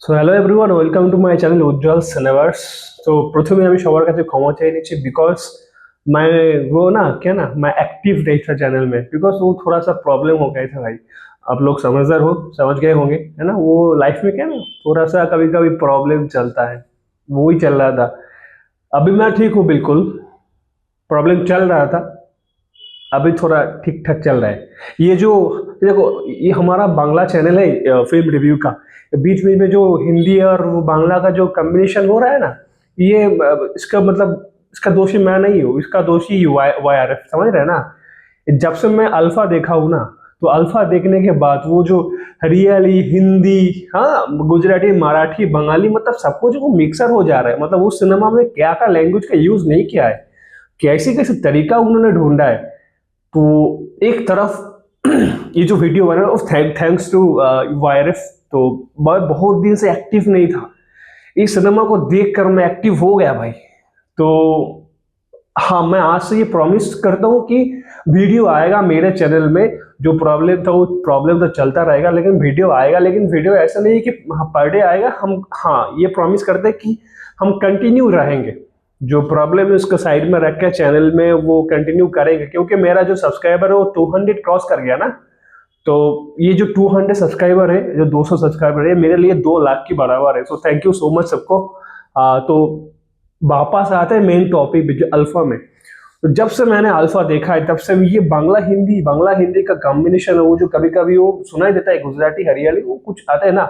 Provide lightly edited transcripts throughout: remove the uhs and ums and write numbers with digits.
So hello everyone, welcome to my channel Ujjwal Cineverse. तो प्रथम আমি সবার কাছে ক্ষমা চাই নিচ্ছি बिकॉज मैं वो ना क्या ना मैं एक्टिव नहीं था चैनल में बिकॉज वो थोड़ा सा प्रॉब्लम हो गया था भाई। आप लोग समझदार हो, समझ गए होंगे, है ना। वो लाइफ में क्या ना थोड़ा सा कभी कभी प्रॉब्लम चलता है, वो ही चल रहा था। अभी मैं ठीक हूँ बिल्कुल। प्रॉब्लम चल रहा था, अभी थोड़ा ठीक ठाक चल रहा है। ये जो देखो, ये हमारा बांग्ला चैनल है फिल्म रिव्यू का। बीच बीच में जो हिंदी और वो बांग्ला का जो कॉम्बिनेशन हो रहा है ना, ये इसका मतलब इसका दोषी मैं नहीं हूँ, इसका दोषी YRF, समझ रहे हैं ना। जब से मैं अल्फा देखा हूँ ना, तो अल्फा देखने के बाद वो जो हरियाली हिंदी, हाँ, गुजराती मराठी बंगाली, मतलब सब कुछ वो मिक्सर हो जा रहा है। मतलब उस सिनेमा में क्या क्या लैंग्वेज का यूज नहीं किया है, कैसे कैसे तरीका उन्होंने ढूंढा है। तो एक तरफ ये जो वीडियो बना थैंक्स टू YRF। तो मैं बहुत दिन से एक्टिव नहीं था, इस सिनेमा को देखकर मैं एक्टिव हो गया भाई। तो हाँ, मैं आज से ये प्रॉमिस करता हूँ कि वीडियो आएगा मेरे चैनल में। जो प्रॉब्लम था वो प्रॉब्लम तो चलता रहेगा, लेकिन वीडियो आएगा। लेकिन वीडियो ऐसा नहीं है कि पर डे आएगा। हम हाँ ये प्रॉमिस करते हैं कि हम कंटिन्यू रहेंगे। जो प्रॉब्लम है उसको साइड में रख के चैनल में वो कंटिन्यू करेंगे, क्योंकि मेरा जो सब्सक्राइबर है वो 200 क्रॉस कर गया ना। तो ये जो 200 सब्सक्राइबर है, जो 200 सब्सक्राइबर है, मेरे लिए 2 लाख की बराबर है। So thank you so much सबको। तो वापस आते हैं मेन टॉपिक जो अल्फा में। तो जब से मैंने अल्फा देखा है तब से ये बांग्ला हिंदी का कॉम्बिनेशन है, वो जो कभी कभी वो सुनाई देता है, गुजराती हरियाली वो कुछ आता है ना।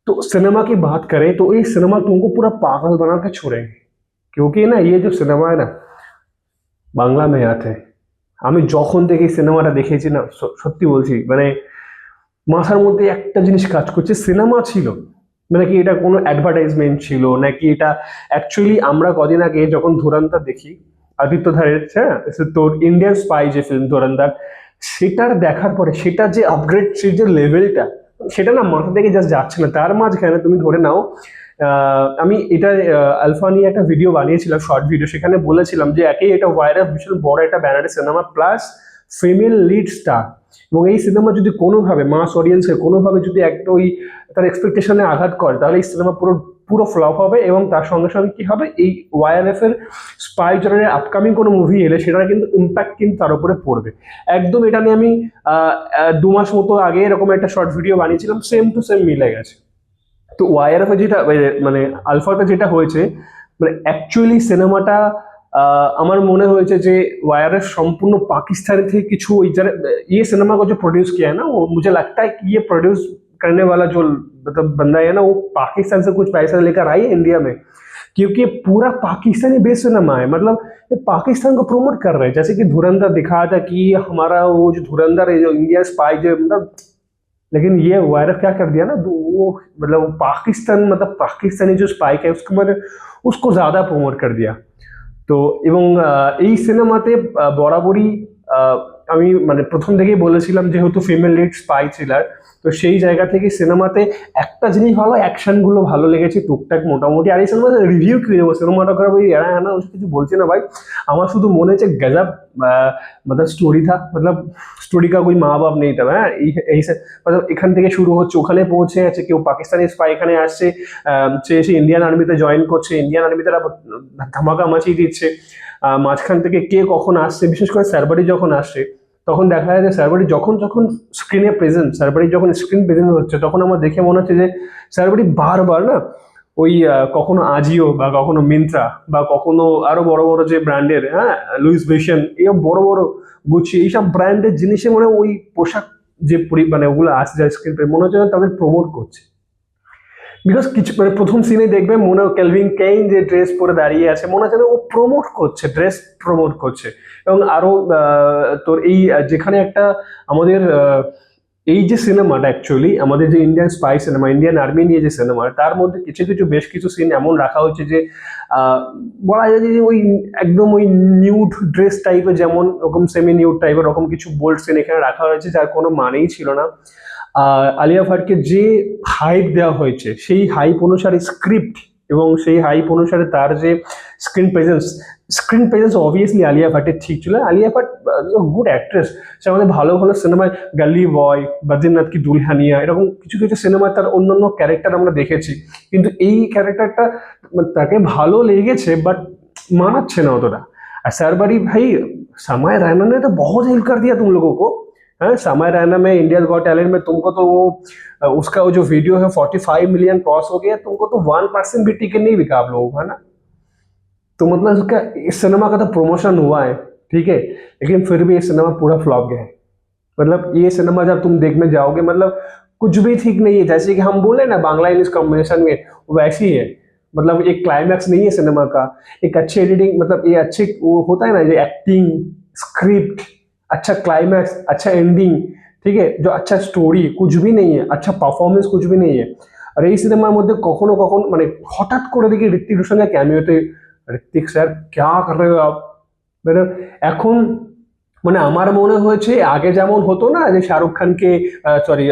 तो सिनेमा की बात करें तो ये सिनेमा तुमको पूरा पागल बना के छोड़ेंगे, क्योंकि ना ये जो सिनेमा है ना বাংলা में आते हैं। আমি যখন থেকে সিনেমাটা দেখেছি না, সত্যি বলছি, মানে মাথার মধ্যে একটা জিনিস কাজ করছে, সিনেমা ছিল মানে কি এটা কোনো অ্যাডভার্টাইজমেন্ট ছিল নাকি এটা অ্যাকচুয়ালি। আমরা কদিন আগে যখন ধুরন্ধর দেখি, আদিত্য ধারের, হ্যাঁ, তোর ইন্ডিয়ান স্পাই যে ফিল্ম ধুরন্ধর, সেটার দেখার পরে সেটা যে আপগ্রেড, সে যে লেভেলটা, সেটা না মাথা থেকে জাস্ট যাচ্ছে না। তার মাঝখানে তুমি ধরে নাও, আমি এটা আলফা নিয়ে একটা ভিডিও বানিয়েছিলাম, শর্ট ভিডিও, সেখানে বলেছিলাম যে একেই এটা YRF ভীষণ বড় একটা ব্যানারের cinema, plus female lead star. এবং এই সিনেমা যদি কোনোভাবে মাস অডিয়েন্সের কোনোভাবে যদি একটা ওই তার এক্সপেকটেশনে আঘাত করে, তাহলে এই সিনেমা পুরো পুরো ফ্লপ হবে। এবং তার সঙ্গে সঙ্গে কি হবে, এই YRF এর স্পাই জনের আপকামিং কোনো মুভি এলে সেটার কিন্তু ইম্প্যাক্ট কিন্তু তার উপরে পড়বে একদম। এটা নিয়ে আমি 2 মাস মতো আগে এরকম একটা শর্ট ভিডিও বানিয়েছিলাম, সেম টু সেম মিলে গেছে। তো YRF এ যেটা মানে আলফাতে যেটা হয়েছে, মানে অ্যাকচুয়ালি সিনেমাটা আমার মনে হয়েছে যে YRF संपूर्ण पाकिस्तान थे কিছু ये सिनेमा को जो प्रोड्यूस किया है ना, वो मुझे लगता है कि ये प्रोड्यूस करने वाला जो मतलब बंदा है ना, वो पाकिस्तान से कुछ पैसा लेकर आई है इंडिया में, क्योंकि पूरा पाकिस्तानी बेस्ड सिनेमा है। मतलब ये पाकिस्तान को प्रमोट कर रहे हैं, जैसे कि धुरंधर दिखाया था कि हमारा वो जो धुरंधर है, जो इंडिया स्पाई जो मतलब, लेकिन ये YRF क्या कर दिया ना, वो मतलब पाकिस्तान, मतलब पाकिस्तानी जो स्पाइक है उसको मैंने उसको ज्यादा प्रमोट कर दिया। তো এবং এই সিনেমাতে বরাবরই আমি মানে প্রথম থেকেই বলেছিলাম, যেহেতু ফিমেল লিড স্পাই থ্রিলার, তো সেই জায়গা থেকে সিনেমাতে একটা জিনিস ভালো, অ্যাকশনগুলো ভালো লেগেছে টুকটাক মোটামুটি। আর এই সিনেমাতে রিভিউ কি দেবো, সিনেমাটোগ্রাফি এরা না কিছু বলছি না ভাই। আমার শুধু মনে হচ্ছে गजब मतलब স্টোরি থা, मतलब স্টোরি কা कोई माँ बाप नहीं था। হ্যাঁ, এই मतलब এখান থেকে শুরু হচ্ছে, ওখানে পৌঁছে আছে, কেউ পাকিস্তানি স্পাই এখানে আসছে, সে এসে ইন্ডিয়ান আর্মিতে জয়েন করছে, ইন্ডিয়ান আর্মিতে ধামাকা মাচিয়ে দিচ্ছে। মাঝখান থেকে কে কখন আসছে, বিশেষ করে সারবারি যখন আসছে, তখন দেখা যায় যে সারবারি যখন যখন স্ক্রিনে প্রেজেন্ট, সারবারি যখন স্ক্রিন প্রেজেন্ট হচ্ছে, তখন আমার দেখে মনে হচ্ছে যে সারবারি বারবার না ওই কখনো আজিও বা কখনো মিন্ত্রা বা কখনো আরো বড় বড় যে ব্র্যান্ডের, হ্যাঁ, লুইস ভিশন, এই বড় বড় গুচি, এইসব ব্র্যান্ডের জিনিসে মানে ওই পোশাক যে মানে ওগুলো আসছে যায় স্ক্রিন মনে হচ্ছে তাদের প্রমোট করছে। বিকজ কিছু মানে প্রথম সিনে দেখবে মনে হয় ক্যালভিন কেইন যে ড্রেস পরে দাঁড়িয়ে আছে, মনে হচ্ছে ও প্রমোট করছে, ড্রেস প্রমোট করছে। এবং আরো তোর এই যেখানে একটা আমাদের এই যে সিনেমাটা অ্যাকচুয়ালি আমাদের যে Indian spy cinema, Indian army নিয়ে যে সিনেমা, তার মধ্যে কিছু কিছু বেশ কিছু সিন এমন রাখা হচ্ছে যে বলা যায় যে ওই একদম ওই নিউড ড্রেস টাইপের, যেমন ওরকম সেমি নিউড টাইপের ওরকম কিছু বোল্ড সিন এখানে রাখা হয়েছে, যার কোনো মানেই ছিল না। আলিয়া ভাটকে যে হাইপ দেওয়া হয়েছে, সেই হাইপ অনুসারে স্ক্রিপ্ট এবং সেই হাইপ অনুসারে তার যে স্ক্রিন প্রেজেন্স অবভিয়াসলি আলিয়া ভাটের ঠিক ছিল। আলিয়া ভাট গুড অ্যাক্ট্রেস, সে আমাদের ভালো ভালো সিনেমায় গালি বয়, বদ্রীনাথ কি দুলহানিয়া, এরকম কিছু কিছু সিনেমায় তার অন্যান্য ক্যারেক্টার আমরা দেখেছি, কিন্তু এই ক্যারেক্টারটা তাকে ভালো লেগেছে বাট मानाচ্ছে ना অতটা। আর सरबरी भाई समय रैना ने तो बहुत हेल्प कर दिया तुम लोगों को। हाँ, समय रैना में इंडिया गॉट टैलेंट में तुमको तो वो उसका वो जो वीडियो है 45 मिलियन क्रॉस हो गया, तुमको तो 1% भी टिकट नहीं बिका आप लोगों को, है ना। तो मतलब उसका इस सिनेमा का तो प्रमोशन हुआ है, ठीक है, लेकिन फिर भी ये सिनेमा पूरा फ्लॉप गया है। मतलब ये सिनेमा जब तुम देखने जाओगे मतलब कुछ भी ठीक नहीं है, जैसे कि हम बोले ना बांग्ला इंग्लिश कॉम्बिनेशन में वैसी ही है। मतलब एक क्लाइमैक्स नहीं है सिनेमा का, एक अच्छी एडिटिंग, मतलब ये अच्छे वो होता है ना, ये एक्टिंग, स्क्रिप्ट, अच्छा क्लाइमैक्स, अच्छा एंडिंग, ठीक है, जो अच्छा स्टोरी कुछ भी नहीं है, अच्छा परफॉर्मेंस कुछ भी नहीं है। আর এই সিনেমার মধ্যে কখনো কখনো মানে হঠাৎ করে দেখি ঋত্বিক রোশনের ক্যামিওতে, ঋত্বিক স্যার ক্যা কর রহে হো আপ, মানে এখন মানে আমার মনে হয়েছে আগে যেমন হতো না যে শাহরুখ খানকে সরি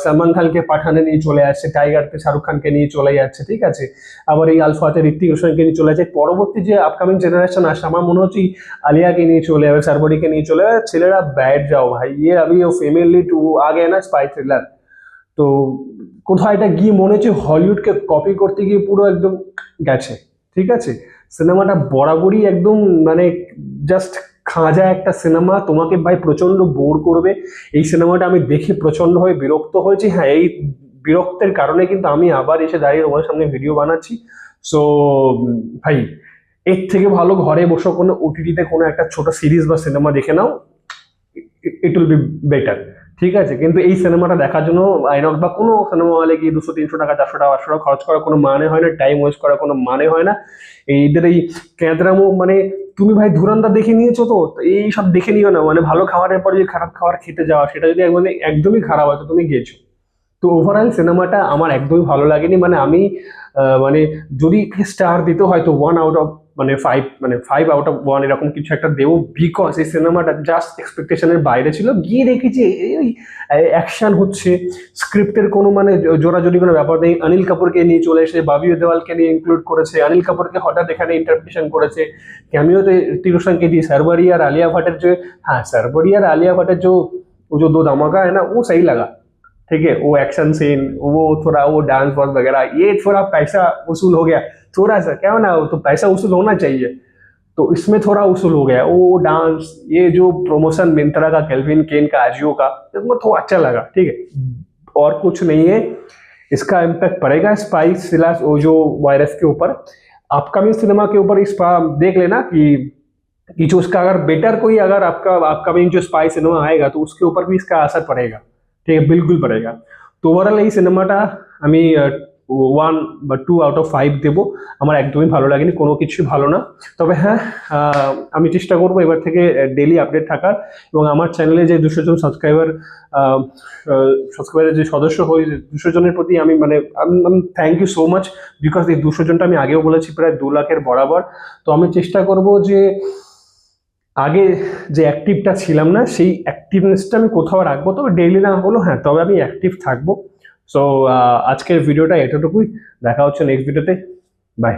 সলমান খানকে পাঠানে নিয়ে চলে আসছে, টাইগারতে শাহরুখ খানকে নিয়ে চলে যাচ্ছে, ঠিক আছে, আবার এই আলফাতে ঋত্বিক রোশনকে নিয়ে চলে যাচ্ছে, পরবর্তী যে আপকামিং জেনারেশন আসছে আমার মনে হচ্ছে আলিয়াকে নিয়ে চলে যাবে, সারবরিকে নিয়ে চলে যাবে, ছেলেরা बैठ जाओ भाई, ये अभी वो फीमेल लीड आ गया ना स्पाई थ्रिलर, তো কোথাও এটা গিয়ে মনে হচ্ছে হলিউডকে কপি করতে গিয়ে পুরো একদম গেছে, ঠিক আছে। সিনেমাটা বরাবরই একদম মানে জাস্ট খাঁজা একটা সিনেমা, তোমাকে ভাই প্রচন্ড বোর করবে। এই সিনেমাটা আমি দেখে প্রচন্ড হয়ে বিরক্ত হয়েছি। হ্যাঁ, এই বিরক্তের কারণে কিন্তু আমি আবার এসে দাঁড়িয়ে তোমার সামনে ভিডিও বানাচ্ছি। সো ভাই এর থেকে ভালো ঘরে বসে কোনো ওটিটিতে কোনো একটা ছোট সিরিজ বা সিনেমা দেখে নাও, ইট উইল বি বেটার, ঠিক আছে। কিন্তু এই সিনেমাটা দেখার জন্য আইনক্স বা কোনো সিনেমা হলে কি 200-300 টাকা 400 টাকা 500 টাকা খরচ করার কোনো মানে হয় না, টাইম ওয়েস্ট করার কোনো মানে হয় না। এইদের এই ক্যাঁদরামো মানে তুমি ভাই ধুরন্ধর দেখে নিয়েছো, তো এই সব দেখে নিও না। মানে ভালো খাবারের পরে যদি খারাপ খাবার খেতে যাওয়া, সেটা যদি মানে একদমই খারাপ হয় তো তুমি গেছো। তো ওভারঅল সিনেমাটা আমার একদমই ভালো লাগেনি। মানে আমি মানে যদি স্টার দিতে হয় তো 1 আউট অফ মানে 5, মানে 5 আউট অফ 1 এরকম কিছু একটা দেবো, বিকজ এই সিনেমাটা জাস্ট এক্সপেকটেশনের বাইরে ছিল। গিয়ে দেখেছি এই অ্যাকশন হচ্ছে, স্ক্রিপ্টের কোনো মানে জোরাজোরি কোনো ব্যাপার নেই। অনিল কাপুরকে নিয়ে চলে এসে ববি দেওয়ালকে নিয়ে ইনক্লুড করেছে, অনিল কাপুরকে হঠাৎ এখানে ইন্টারপ্রিটেশন করেছে, ক্যামিওতে ঋত্বিক रोशन দিয়ে सरबरी और आलिया भट्ट जो, हाँ सरबरी और आलिया भट्ट जो वो जो दो धमाका है ना वो सही लगा, ठीक है। वो एक्शन सीन, वो थोड़ा वो डांस वॉस वगैरह, ये थोड़ा पैसा वसूल हो गया थोड़ा सा, क्या ना, तो पैसा वसूल होना चाहिए, तो इसमें थोड़ा वसूल हो गया। वो डांस, ये जो प्रमोशन मिंत्रा का, केल्विन केन का, आजियो का, इसमें थोड़ा अच्छा लगा, ठीक है, और कुछ नहीं है। इसका इम्पैक्ट पड़ेगा स्पाइस सिलास वो जो वायरस के ऊपर, अपकमिंग सिनेमा के ऊपर। इस पर देख लेना कि जो उसका अगर बेटर कोई अगर आपका अपकमिंग जो स्पाई सिनेमा आएगा तो उसके ऊपर भी इसका असर पड़ेगा, ঠিক আছে, বিলকুল পড়েগা। তো ওভারঅল এই সিনেমাটা আমি 1 বা 2 আউট অফ 5 দেবো। আমার একদমই ভালো লাগেনি, কোনো কিছুই ভালো না। তবে হ্যাঁ, আমি চেষ্টা করবো এবার থেকে ডেলি আপডেট থাকার, এবং আমার চ্যানেলে যে 200 জন সাবস্ক্রাইবারের যে সদস্য হয়ে 200 জনের প্রতি আমি মানে thank you so much, because এই 200 জনটা আমি আগেও বলেছি প্রায় 2 লাখের বরাবর। তো আমি চেষ্টা করব যে আগে যে অ্যাক্টিভটা ছিলাম না সেই অ্যাক্টিভনেসটা আমি কোথাও রাখবো, তবে ডেইলি না হলেও হ্যাঁ, তবে আমি অ্যাক্টিভ থাকবো। সো আজকের ভিডিওটা এতটুকুই, দেখা হচ্ছে নেক্সট ভিডিওতে, বাই।